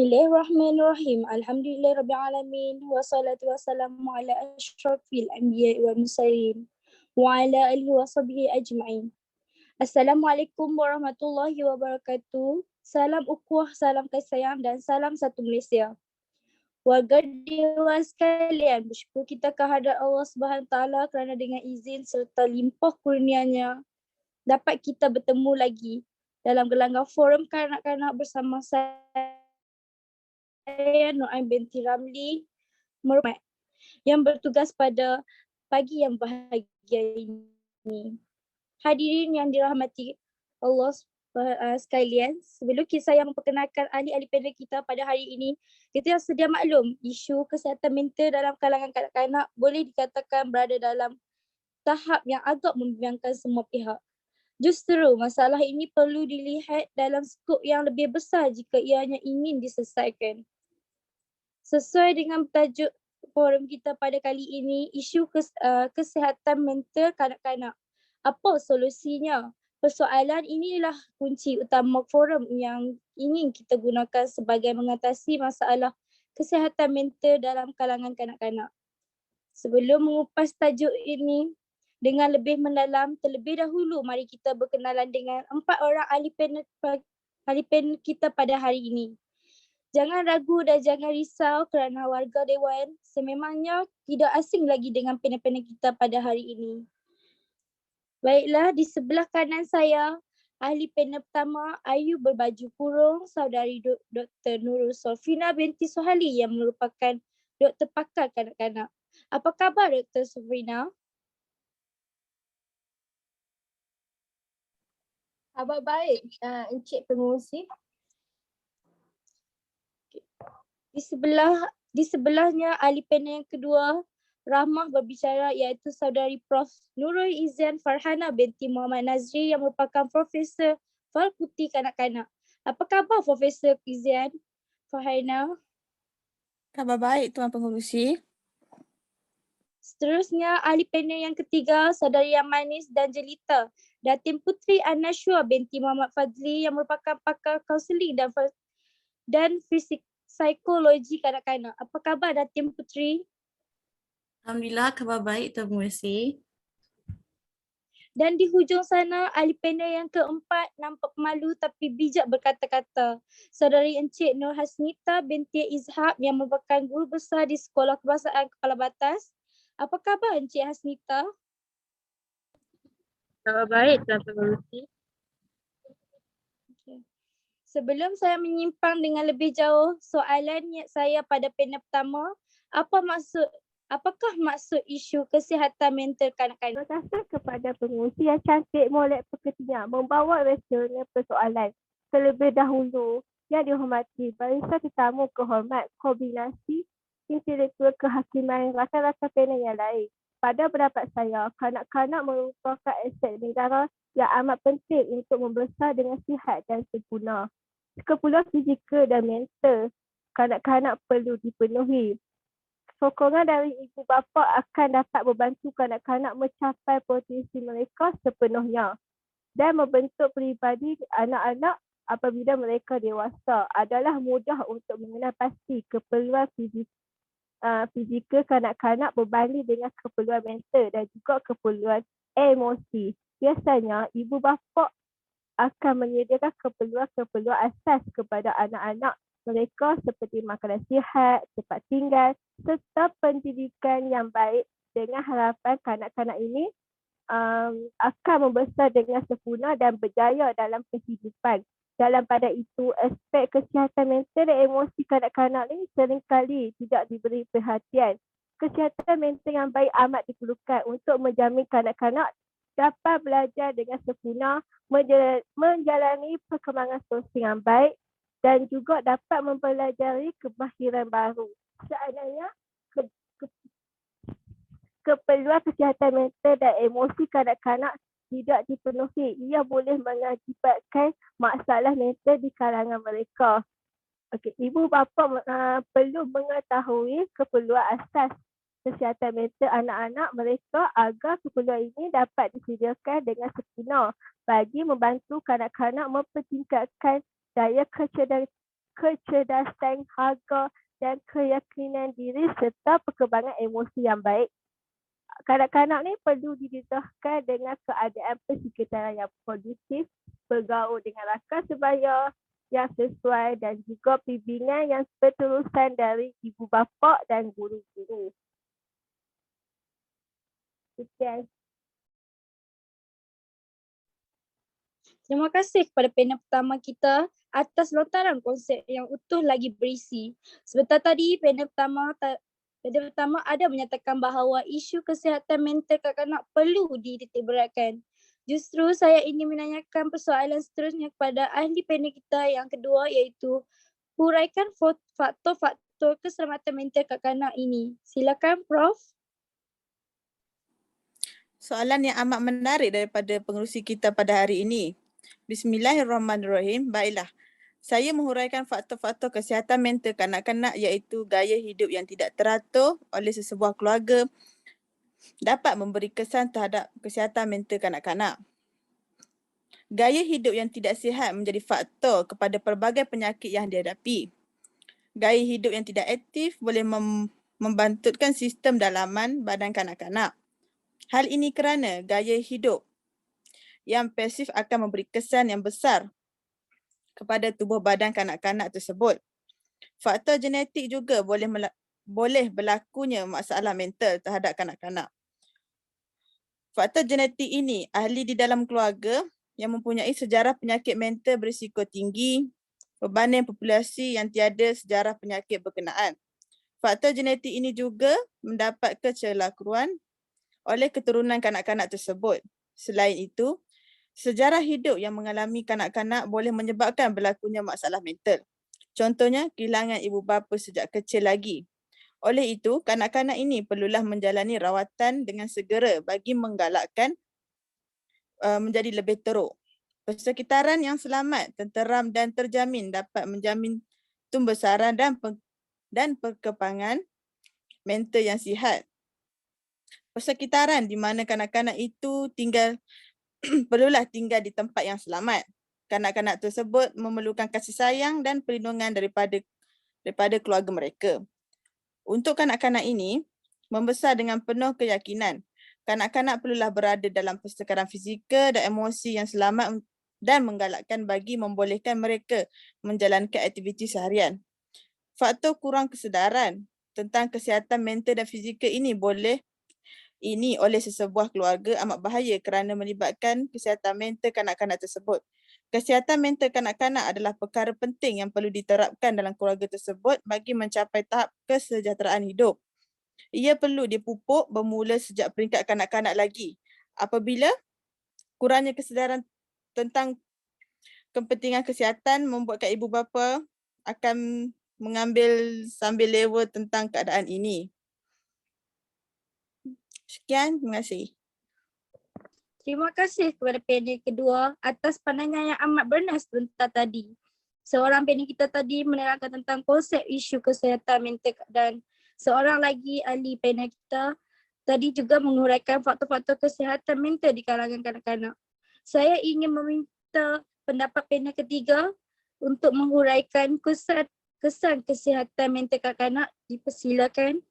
Bismillahirrahmanirrahim. Alhamdulillahirrabbilalamin. Wassalatu wassalamu ala asyrafil anbiya wal mursalin wa ala alihi wa sahbihi ajma'in. Assalamualaikum warahmatullahi wabarakatuh. Salam ukhuwah, salam kasih sayang dan salam satu Malaysia. Warga dewan sekalian, bersyukur kita kehadrat Allah SWT kerana dengan izin serta limpah kurnianya dapat kita bertemu lagi dalam gelanggang forum kanak-kanak bersama saya Nur Ain binti Ramli Mermat yang bertugas pada pagi yang bahagia ini. Hadirin yang dirahmati Allah sekalian, sebelum saya memperkenalkan ahli-ahli panel kita pada hari ini, kita sedia maklum isu kesihatan mental dalam kalangan kanak-kanak boleh dikatakan berada dalam tahap yang agak membimbangkan semua pihak. Justru masalah ini perlu dilihat dalam skop yang lebih besar jika ianya ingin diselesaikan. Sesuai dengan tajuk forum kita pada kali ini, isu kesihatan mental kanak-kanak. Apa solusinya? Persoalan inilah kunci utama forum yang ingin kita gunakan sebagai mengatasi masalah kesihatan mental dalam kalangan kanak-kanak. Sebelum mengupas tajuk ini dengan lebih mendalam, terlebih dahulu mari kita berkenalan dengan 4 orang ahli panel kita pada hari ini. Jangan ragu dan jangan risau kerana warga dewan sememangnya tidak asing lagi dengan panel-panel kita pada hari ini. Baiklah, di sebelah kanan saya, ahli panel pertama Ayu berbaju kurung, saudari Dr. Nurul Solfina binti Sohali yang merupakan doktor pakar kanak-kanak. Apa khabar Dr. Solfina? Khabar baik, Encik Pengurusi. Di sebelahnya ahli panel yang kedua, Rahmah berbicara iaitu saudari Prof. Nurul Izzan Farhana binti Muhammad Nazri yang merupakan Profesor Fakulti Kanak-Kanak. Apa khabar Profesor Izzan Farhana? Khabar baik Tuan Pengurusi. Seterusnya ahli panel yang ketiga, saudari yang manis dan jelita, Datin Putri An-Nashwa binti Muhammad Fadli yang merupakan pakar kaunseling dan psikologi kanak-kanak. Apa khabar Datin Putri? Alhamdulillah, khabar baik Tuan Pengurusi. Dan di hujung sana, ahli panel yang keempat nampak malu tapi bijak berkata-kata. Saudari Encik Nur Hasnita binti Izhab yang merupakan guru besar di Sekolah Kebangsaan Kepala Batas. Apa khabar Encik Hasnita? Khabar baik Tuan Pengurusi. Sebelum saya menyimpang dengan lebih jauh, soalan saya pada panel pertama, apakah maksud isu kesihatan mental kanak-kanak? Terima kasih kepada pengurusi yang cantik molek pekertinya membawa rasional persoalan. Terlebih dahulu, yang dihormati barisan tetamu kehormat kombinasi intelektual kehakiman rakan-rakan panel yang lain. Pada pendapat saya, kanak-kanak merupakan aset negara yang amat penting untuk membesar dengan sihat dan sempurna. Keperluan fizikal dan mental kanak-kanak perlu dipenuhi. Sokongan dari ibu bapa akan dapat membantu kanak-kanak mencapai potensi mereka sepenuhnya dan membentuk peribadi anak-anak apabila mereka dewasa adalah mudah untuk mengenal pasti keperluan fizikal kanak-kanak berbanding dengan keperluan mental dan juga keperluan emosi. Biasanya ibu bapa akan menyediakan keperluan-keperluan asas kepada anak-anak mereka seperti makanan sihat, tempat tinggal serta pendidikan yang baik dengan harapan kanak-kanak ini akan membesar dengan sempurna dan berjaya dalam kehidupan. Dalam pada itu, aspek kesihatan mental dan emosi kanak-kanak ini seringkali tidak diberi perhatian. Kesihatan mental yang baik amat diperlukan untuk menjamin kanak-kanak dapat belajar dengan sempurna, menjalani perkembangan sosial yang baik dan juga dapat mempelajari kemahiran baru. Seandainya keperluan kesihatan mental dan emosi kanak-kanak tidak dipenuhi, ia boleh mengakibatkan masalah mental di kalangan mereka. Ibu bapa perlu mengetahui keperluan asas kesihatan mental anak-anak mereka agar keperluan ini dapat disediakan dengan sempurna bagi membantu kanak-kanak mempertingkatkan daya kecerdasan, harga dan keyakinan diri serta perkembangan emosi yang baik. Kanak-kanak ni perlu didedahkan dengan keadaan persekitaran yang kondusif, bergaul dengan rakan sebaya yang sesuai dan juga bimbingan yang berterusan dari ibu bapa dan guru-guru. Sekian. Terima kasih kepada panel pertama kita atas lontaran konsep yang utuh lagi berisi. Sebentar tadi panel pertama ada menyatakan bahawa isu kesihatan mental kanak-kanak perlu dititikberatkan. Justru saya ingin menanyakan persoalan seterusnya kepada ahli panel kita yang kedua, iaitu huraikan faktor-faktor keselamatan mental kanak-kanak ini. Silakan Prof. Soalan yang amat menarik daripada pengerusi kita pada hari ini. Bismillahirrahmanirrahim. Baiklah, saya menghuraikan faktor-faktor kesihatan mental kanak-kanak iaitu gaya hidup yang tidak teratur oleh sesebuah keluarga dapat memberi kesan terhadap kesihatan mental kanak-kanak. Gaya hidup yang tidak sihat menjadi faktor kepada pelbagai penyakit yang dihadapi. Gaya hidup yang tidak aktif boleh membantutkan sistem dalaman badan kanak-kanak. Hal ini kerana gaya hidup yang pasif akan memberi kesan yang besar kepada tubuh badan kanak-kanak tersebut. Faktor genetik juga boleh berlakunya masalah mental terhadap kanak-kanak. Faktor genetik ini ahli di dalam keluarga yang mempunyai sejarah penyakit mental berisiko tinggi berbanding populasi yang tiada sejarah penyakit berkenaan. Faktor genetik ini juga mendapat kecelakuan oleh keturunan kanak-kanak tersebut. Selain itu, sejarah hidup yang mengalami kanak-kanak boleh menyebabkan berlakunya masalah mental. Contohnya, kehilangan ibu bapa sejak kecil lagi. Oleh itu, kanak-kanak ini perlulah menjalani rawatan dengan segera bagi menggalakkan menjadi lebih teruk. Persekitaran yang selamat, tenteram dan terjamin dapat menjamin tumbesaran dan perkembangan mental yang sihat. Persekitaran di mana kanak-kanak itu perlulah tinggal di tempat yang selamat. Kanak-kanak tersebut memerlukan kasih sayang dan perlindungan daripada keluarga mereka. Untuk kanak-kanak ini, membesar dengan penuh keyakinan. Kanak-kanak perlulah berada dalam persekitaran fizikal dan emosi yang selamat dan menggalakkan bagi membolehkan mereka menjalankan aktiviti seharian. Faktor kurang kesedaran tentang kesihatan mental dan fizikal ini oleh sesebuah keluarga amat bahaya kerana melibatkan kesihatan mental kanak-kanak tersebut. Kesihatan mental kanak-kanak adalah perkara penting yang perlu diterapkan dalam keluarga tersebut bagi mencapai tahap kesejahteraan hidup. Ia perlu dipupuk bermula sejak peringkat kanak-kanak lagi. Apabila kurangnya kesedaran tentang kepentingan kesihatan membuatkan ibu bapa akan mengambil sambil lewa tentang keadaan ini. Sekian, terima kasih. Terima kasih kepada panel kedua atas pandangan yang amat bernas sebentar tadi. Seorang panel kita tadi menerangkan tentang konsep isu kesihatan mental dan seorang lagi ahli panel kita tadi juga menguraikan faktor-faktor kesihatan mental di kalangan kanak-kanak. Saya ingin meminta pendapat panel ketiga untuk menguraikan kesan kesihatan mental kanak-kanak. Dipersilakan.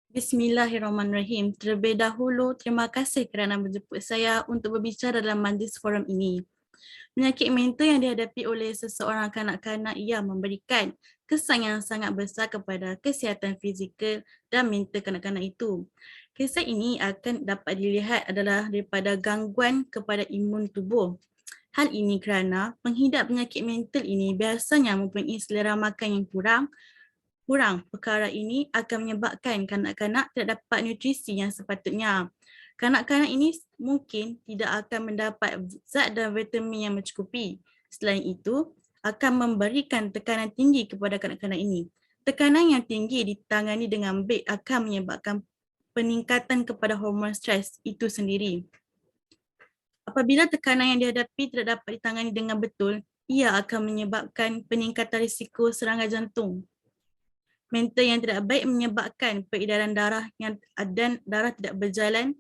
Bismillahirrahmanirrahim. Terlebih dahulu, terima kasih kerana menjemput saya untuk berbicara dalam majlis forum ini. Penyakit mental yang dihadapi oleh seseorang kanak-kanak ia memberikan kesan yang sangat besar kepada kesihatan fizikal dan mental kanak-kanak itu. Kesan ini akan dapat dilihat adalah daripada gangguan kepada imun tubuh. Hal ini kerana penghidap penyakit mental ini biasanya mempunyai selera makan yang kurang. Perkara ini akan menyebabkan kanak-kanak tidak dapat nutrisi yang sepatutnya. Kanak-kanak ini mungkin tidak akan mendapat zat dan vitamin yang mencukupi. Selain itu, akan memberikan tekanan tinggi kepada kanak-kanak ini. Tekanan yang tinggi ditangani dengan baik akan menyebabkan peningkatan kepada hormon stres itu sendiri. Apabila tekanan yang dihadapi tidak dapat ditangani dengan betul, ia akan menyebabkan peningkatan risiko serangan jantung. Mental yang tidak baik menyebabkan peredaran darah dan darah tidak berjalan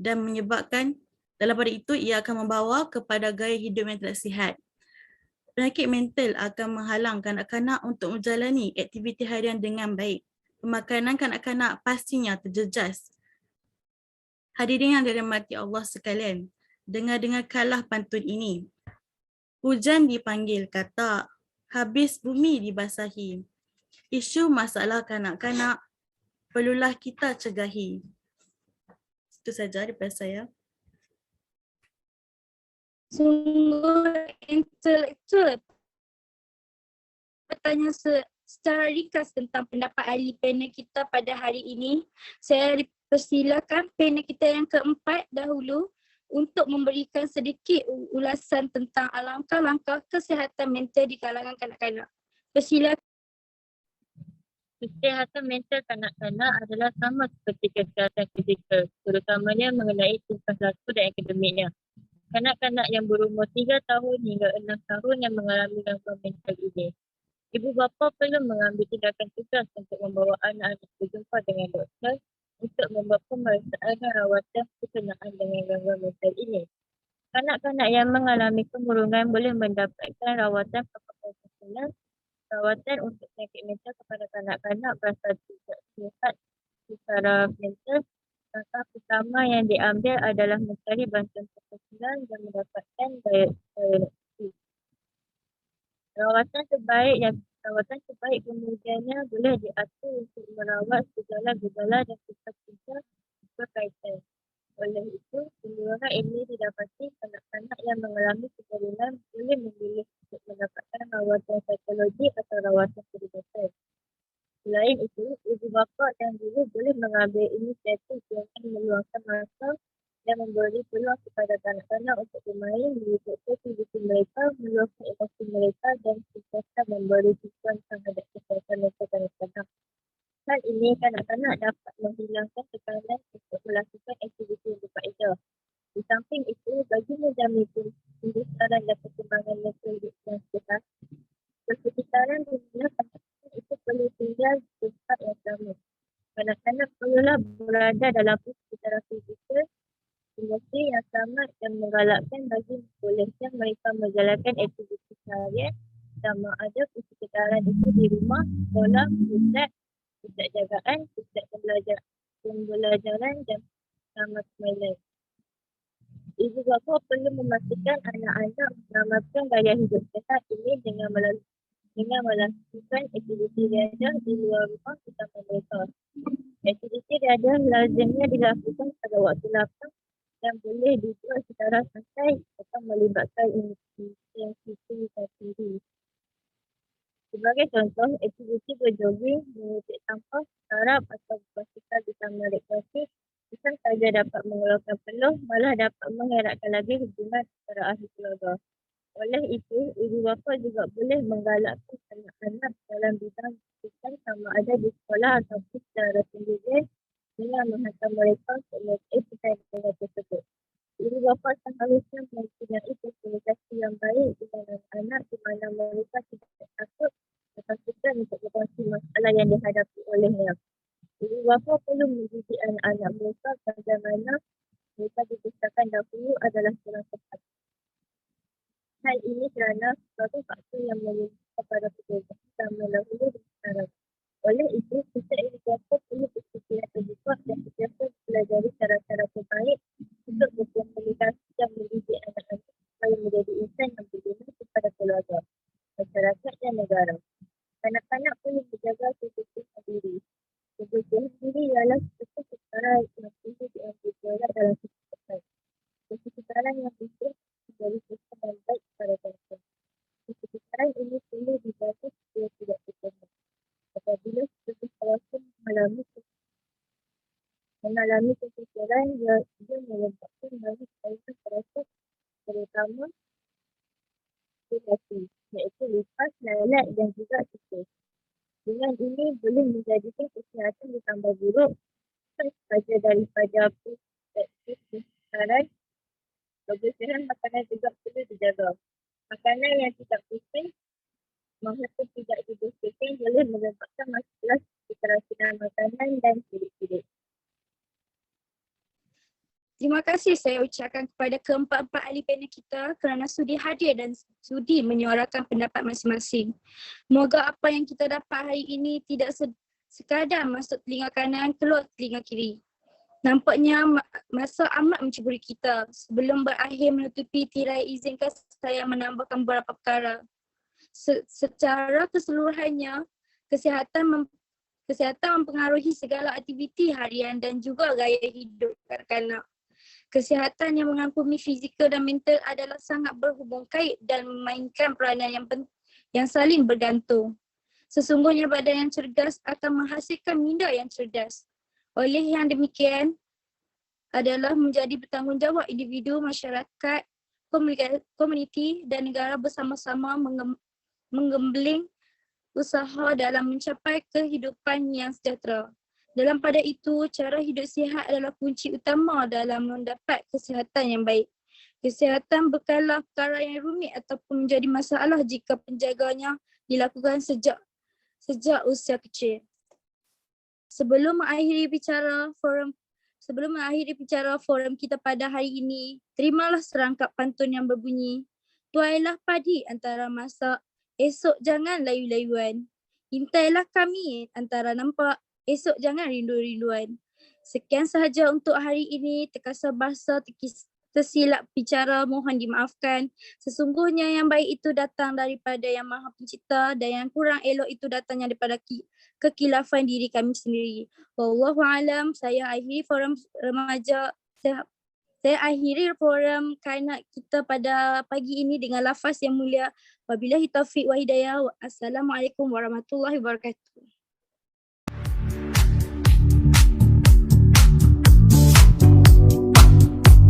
dan menyebabkan dalam pada itu ia akan membawa kepada gaya hidup yang tidak sihat. Penyakit mental akan menghalang kanak-kanak untuk menjalani aktiviti harian dengan baik. Pemakanan kanak-kanak pastinya terjejas. Hadirin yang dirahmati Allah sekalian, dengar-dengarkanlah pantun ini. Hujan dipanggil katak, habis bumi dibasahi. Isu masalah kanak-kanak perlulah kita cegahi. Itu saja daripada saya. Sungguh intelektual. Bertanya secara ringkas tentang pendapat ahli panel kita pada hari ini. Saya persilakan panel kita yang keempat dahulu untuk memberikan sedikit ulasan tentang langkah-langkah kesihatan mental di kalangan kanak-kanak. Persilakan. Kesihatan mental kanak-kanak adalah sama seperti kesihatan fizikal, terutamanya mengenai tingkah laku dan akademiknya. Kanak-kanak yang berumur 3 tahun hingga 6 tahun yang mengalami gangguan mental ini, ibu bapa perlu mengambil tindakan tegas untuk membawa anak-anak berjumpa dengan doktor untuk membuat pemeriksaan dan rawatan berkenaan dengan gangguan mental ini. Kanak-kanak yang mengalami kemurungan boleh mendapatkan rawatan profesional. Rawatan untuk penyakit mental kepada kanak-kanak berasal tidak sihat secara mental. Langkah pertama yang diambil adalah mencari bantuan profesional dan mendapatkan diagnosis. Rawatan terbaik kemudiannya boleh diatur untuk merawat segala gejala dan kisah-kisah berkaitan. Oleh itu, penyuluhan ini didapati kanak-kanak yang mengalami keturunan boleh memilih untuk mendapatkan rawatan psikologi atau rawatan perubatan. Selain itu, ibu bapa dan guru boleh mengambil inisiatif dengan meluangkan masa dan memberi peluang kepada kanak-kanak untuk bermain, mengikuti aktiviti mereka, meluahkan emosi mereka dan sentiasa memberi dukungan terhadap kesihatan mental kanak-kanak. Hal ini kanak-kanak dapat menghilangkan tekanan untuk melakukan aktiviti yang berfaedah. Di samping itu, bagi menjamin pembesaran dan perkembangan mental yang sihat, persekitaran di mana kanak-kanak itu perlu tinggal di tempat yang sama. Kanak-kanak perlulah berada dalam persekitaran fizikal, emosi yang sama dan menggalakkan bagi bolehnya mereka menjalankan aktiviti harian sama ada persekitaran itu di rumah, sekolah, pusat jagaan, pusat pembelajaran dan tamat permainan. Ibu bapa perlu memastikan anak-anak mengamalkan gaya hidup sihat ini dengan melakukan aktiviti riadah di luar rumah bersama mereka. Aktiviti riadah lazimnya dilakukan pada waktu lapang dan boleh dibuat secara santai atau melibatkan intensitas tinggi. Sebagai contoh, aktiviti berjoging, mengutip sampah, sarap atau berbasikal bersama rekreasi bukan sahaja dapat mengeluarkan peluh, malah dapat mengeratkan lagi hubungan antara ahli keluarga. Oleh itu, ibu bapa juga boleh menggalakkan anak-anak dalam bidang pendidikan sama ada di sekolah ataupun secara sendiri dengan menghantar mereka untuk mengikuti perkaitan tersebut. Ibu bapa seharusnya mempunyai komunikasi yang baik dengan anak-anak di mana mereka tidak takut ketakutan untuk berkongsi masalah yang dihadapi olehnya. Ibu bapa perlu mendidik anak-anak mereka bagaimana mereka dibesarkan dahulu adalah kurang tepat. Hal ini kerana sebagai faktor yang menyebabkan kepada pekerjaan sama dahulu dan sekarang. Oleh itu, setiap ibu bapa perlu berfikiran terbuka dan sentiasa pelajari cara-cara terbaik untuk berkomunikasi dan mendidik anak-anak supaya menjadi insan yang berguna kepada keluarga, masyarakat dan negara. Kanak-kanak perlu menjaga kebersihan diri. Kebersihan diri ialah sesuatu perkara yang perlu diambil jarak dalam kehidupan. Kesekitaran yang bersih menjadi sistem yang baik kepada bangsa. Kesekitaran ini perlu dibantu supaya tidak terkena. Apabila seseorang mengalami kefikiran, dia menyebabkan banyak kaitan terasa terutama depresi, iaitu lipas, lalat dan juga stres. Dengan ini boleh menjadikan kesihatan ditambah buruk bukan sahaja daripada perspektif kesedaran. Kebersihan makanan juga perlu dijaga. Makanan yang tidak bersih maupun tidak dibersihkan boleh menyebabkan masalah seperti keracunan makanan dan sidik-sidik. Terima kasih saya ucapkan kepada keempat-empat ahli panel kita kerana sudi hadir dan sudi menyuarakan pendapat masing-masing. Moga apa yang kita dapat hari ini tidak sekadar masuk telinga kanan, keluar telinga kiri. Nampaknya masa amat menceburi kita. Sebelum berakhir menutupi tirai, izinkan saya menambahkan beberapa perkara. Secara keseluruhannya, kesihatan mempengaruhi segala aktiviti harian dan juga gaya hidup kanak-kanak. Kesihatan yang mengangkumi fizikal dan mental adalah sangat berhubung kait dan memainkan peranan yang saling bergantung. Sesungguhnya badan yang cergas akan menghasilkan minda yang cerdas. Oleh yang demikian adalah menjadi bertanggungjawab individu, masyarakat, komuniti dan negara bersama-sama menggembleng usaha dalam mencapai kehidupan yang sejahtera. Dalam pada itu, cara hidup sihat adalah kunci utama dalam mendapat kesihatan yang baik. Kesihatan bukanlah perkara yang rumit ataupun menjadi masalah jika penjaganya dilakukan sejak usia kecil. Sebelum mengakhiri bicara forum kita pada hari ini, terimalah serangkap pantun yang berbunyi, tuailah padi antara masak, esok jangan layu-layuan. Hintailah kami antara nampak, esok jangan rindu-rinduan. Sekian sahaja untuk hari ini. Terkasar bahasa, tersilap bicara, mohon dimaafkan. Sesungguhnya yang baik itu datang daripada Yang Maha Pencipta dan yang kurang elok itu datangnya daripada kekilafan diri kami sendiri. Wallahu alam. Saya akhiri forum remaja. Saya akhiri forum kanak kita pada pagi ini dengan lafaz yang mulia. Wabillahi taufiq wa hidayah. Assalamualaikum warahmatullahi wabarakatuh.